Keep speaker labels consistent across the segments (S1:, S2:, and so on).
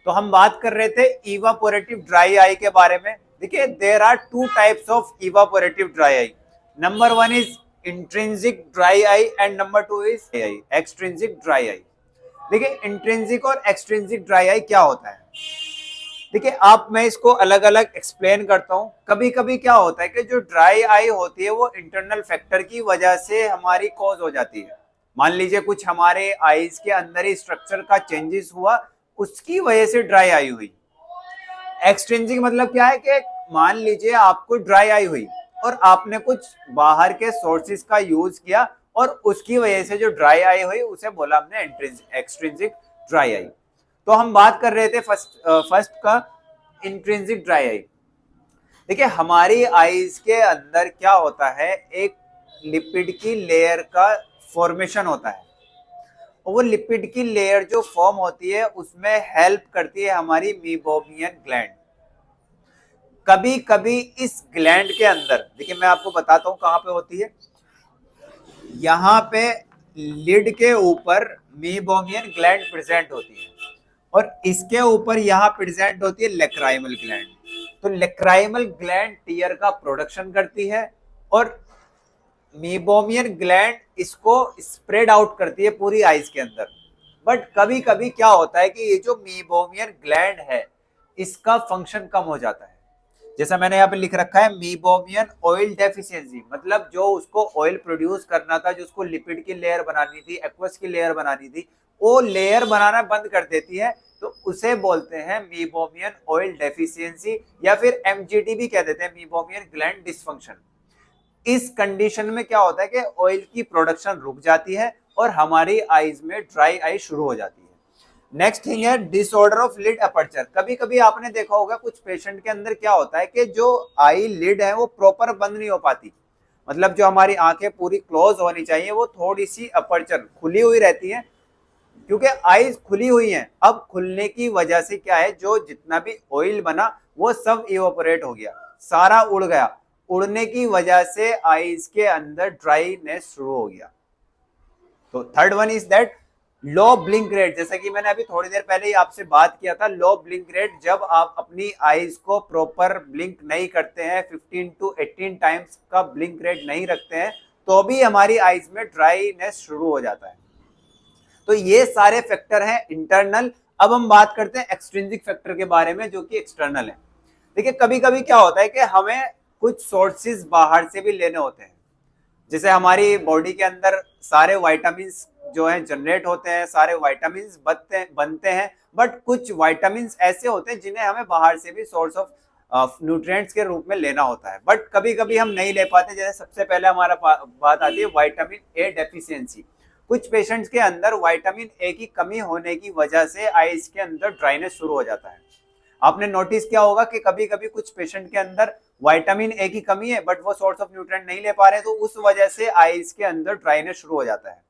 S1: तो हम बात कर रहे थे इवापोरेटिव ड्राई आई के बारे में। देखिए, there are two types of evaporative dry eye. Number one is intrinsic dry eye and number two is extrinsic dry eye. देखिए, इंट्रिंसिक और एक्सट्रिंसिक ड्राई आई क्या होता है। देखिए, आप मैं इसको अलग अलग एक्सप्लेन करता हूँ। कभी कभी क्या होता है कि जो ड्राई आई होती है वो इंटरनल फैक्टर की वजह से हमारी कॉज हो जाती है। मान लीजिए कुछ हमारे आईज के अंदर ही स्ट्रक्चर का चेंजेस हुआ, उसकी वजह से ड्राई आई हुई। एक्सट्रिंसिक मतलब क्या है कि मान लीजिए आपको ड्राई आई हुई और आपने कुछ बाहर के सोर्सेज का यूज किया और उसकी वजह से जो ड्राई आई हुई उसे बोला हमने एक्सट्रिंसिक ड्राई आई। तो हम बात कर रहे थे फर्स्ट का इंट्रिंसिक ड्राई आई। देखिए, हमारी आईज के अंदर क्या होता है, एक लिपिड की लेयर का फॉर्मेशन होता है। वो लिपिड की लेयर जो फॉर्म होती है उसमें हेल्प करती है हमारी मीबोमियन ग्लैंड। कभी कभी इस ग्लैंड के अंदर, देखिए मैं आपको बताता हूं कहां पे होती है। यहाँ पे लिड के ऊपर मीबोमियन ग्लैंड प्रेजेंट होती है और इसके ऊपर यहाँ प्रेजेंट होती है लेक्राइमल ग्लैंड। तो लेक्राइमल ग्लैंड टीयर का प्रोडक्शन करती है और मीबोमियन ग्लैंड इसको स्प्रेड आउट करती है पूरी आइज के अंदर। बट कभी कभी क्या होता है कि ये जो मीबोमियन ग्लैंड है इसका फंक्शन कम हो जाता है। जैसा मैंने यहाँ पे लिख रखा है मीबोमियन ऑयल डेफिशिएंसी, मतलब जो उसको ऑयल प्रोड्यूस करना था, जो उसको लिपिड की लेयर बनानी थी, एक्वस की लेयर बनानी थी, वो लेयर बनाना बंद कर देती है। तो उसे बोलते हैं मीबोमियन ऑयल डेफिशिएंसी या फिर एमजीडी भी कह देते हैं, मीबोमियन ग्लैंड डिसफंक्शन। इस कंडीशन में क्या होता है कि ऑयल की प्रोडक्शन रुक जाती है और हमारी आईज में ड्राई आई शुरू हो जाती है। नेक्स्ट थिंग है डिसऑर्डर ऑफ लिड अपर्चर। कभी कभी आपने देखा होगा कुछ पेशेंट के अंदर क्या होता है कि जो आई लिड है वो प्रॉपर बंद नहीं हो पाती। मतलब जो हमारी आंखें पूरी क्लोज होनी चाहिए वो थोड़ी सी अपर्चर खुली हुई रहती है, क्योंकि आईज खुली हुई हैं। अब खुलने की वजह से क्या है, जो जितना भी ऑयल बना वो सब इवेपोरेट हो गया, सारा उड़ गया। उड़ने की वजह से आईज के अंदर ड्राईनेस शुरू हो गया। तो third one is that low blink rate. जैसे कि मैंने अभी थोड़ी देर पहले ही आपसे बात किया था, लो ब्लिंक रेट, जब आप अपनी आईज को प्रॉपर ब्लिंक नहीं करते हैं, 15 to 18 टाइम्स का ब्लिंक रेट नहीं रखते हैं, तो भी हमारी आईज में ड्राईनेस शुरू हो जाता है। तो ये सारे फैक्टर हैं इंटरनल। अब हम बात करते हैं एक्सट्रिंसिक फैक्टर के बारे में, जो कि एक्सटर्नल है। देखिए, कभी कभी क्या होता है कि हमें कुछ सोर्सेज बाहर से भी लेने होते हैं। जैसे हमारी बॉडी के अंदर सारे विटामिन जो है जनरेट होते हैं, सारे विटामिन बनते हैं, बट कुछ विटामिन ऐसे होते हैं जिन्हें हमें बाहर से भी सोर्स ऑफ न्यूट्रिएंट्स के रूप में लेना होता है, बट कभी कभी हम नहीं ले पाते। जैसे सबसे पहले हमारा बात आती है विटामिन ए डेफिशिएंसी। कुछ पेशेंट्स के अंदर विटामिन ए की कमी होने की वजह से आईज के अंदर ड्राइनेस शुरू हो जाता है। आपने नोटिस किया होगा कि कभी कभी कुछ पेशेंट के अंदर विटामिन ए की कमी है बट वो सोर्स ऑफ न्यूट्रिएंट नहीं ले पा रहे, तो उस वजह से आईज के अंदर ड्राइनेस शुरू हो जाता है।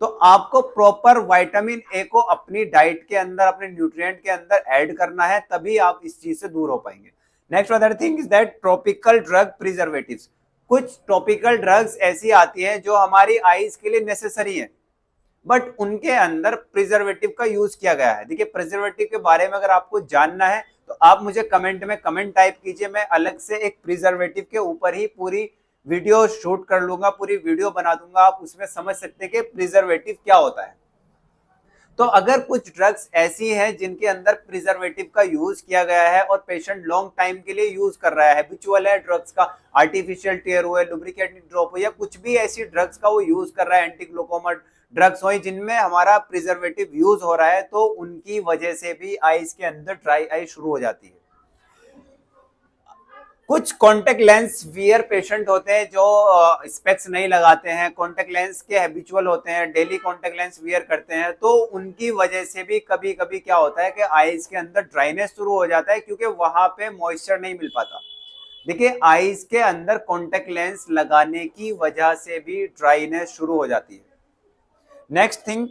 S1: तो आपको प्रॉपर विटामिन ए को अपनी डाइट के अंदर, अपने न्यूट्रिएंट के अंदर ऐड करना है, तभी आप इस चीज से दूर हो पाएंगे। Next other thing is that tropical drug preservatives. कुछ ट्रॉपिकल ड्रग्स ऐसी आती हैं जो हमारी आईज के लिए नेसेसरी है, बट उनके अंदर प्रिजर्वेटिव का यूज किया गया है। देखिए, प्रिजर्वेटिव के बारे में अगर आपको जानना है तो आप मुझे कमेंट में कमेंट टाइप कीजिए, मैं अलग से एक प्रिजर्वेटिव के ऊपर ही पूरी वीडियो शूट कर लूंगा, पूरी वीडियो बना दूंगा, आप उसमें समझ सकते हैं कि प्रिजर्वेटिव क्या होता है। तो अगर कुछ ड्रग्स ऐसी हैं जिनके अंदर प्रिजर्वेटिव का यूज किया गया है और पेशेंट लॉन्ग टाइम के लिए यूज कर रहा है, हैबिचुअल है ड्रग्स का, आर्टिफिशियल टेयर हुए, लुब्रिकेटिंग ड्रॉप हो, या कुछ भी ऐसी ड्रग्स का वो यूज कर रहा है, एंटी ग्लूकोमा ड्रग्स हो जिनमें हमारा प्रिजर्वेटिव यूज हो रहा है, तो उनकी वजह से भी आईज के अंदर ड्राई आई शुरू हो जाती है। कुछ कॉन्टेक्ट लेंस वियर पेशेंट होते हैं जो स्पेक्स नहीं लगाते हैं, कॉन्टेक्ट लेंस के हैबिचुअल होते हैं, डेली कॉन्टेक्ट लेंस वियर करते हैं, तो उनकी वजह से भी कभी कभी क्या होता है कि आईज के अंदर ड्राइनेस शुरू हो जाता है, क्योंकि वहां पे मॉइस्चर नहीं मिल पाता। देखिए, आईज के अंदर कॉन्टेक्ट लेंस लगाने की वजह से भी ड्राइनेस शुरू हो जाती है। Next thing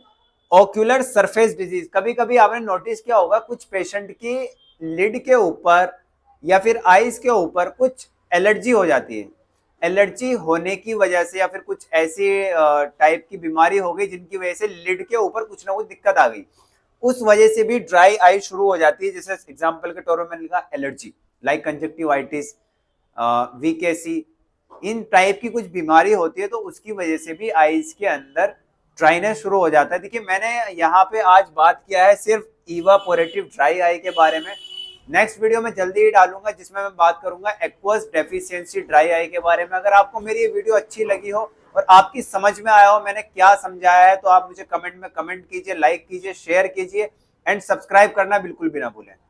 S1: ocular surface disease. कभी कभी आपने नोटिस किया होगा कुछ पेशेंट की लिड के ऊपर या फिर आईज के ऊपर कुछ एलर्जी हो जाती है। एलर्जी होने की वजह से या फिर कुछ ऐसी टाइप की बीमारी हो गई जिनकी वजह से लिड के ऊपर कुछ ना कुछ दिक्कत आ गई, उस वजह से भी ड्राई आई शुरू हो जाती है। जैसे एग्जांपल के तौर पर मैंने लिखा एलर्जी, लाइक कंजक्टिवाइटिस, वीकेसी, इन टाइप की कुछ बीमारी होती है, तो उसकी वजह से भी आईज के अंदर ड्राइनेस शुरू हो जाता है। देखिए मैंने यहाँ पे आज बात किया है सिर्फ इवापोरेटिव ड्राई आई के बारे में। नेक्स्ट वीडियो में जल्दी ही डालूंगा जिसमें मैं बात करूंगा एक्वस डेफिशिएंसी ड्राई आई के बारे में। अगर आपको मेरी ये वीडियो अच्छी लगी हो और आपकी समझ में आया हो मैंने क्या समझाया है, तो आप मुझे कमेंट में कमेंट कीजिए, लाइक कीजिए, शेयर कीजिए एंड सब्सक्राइब करना बिल्कुल भी ना भूलें।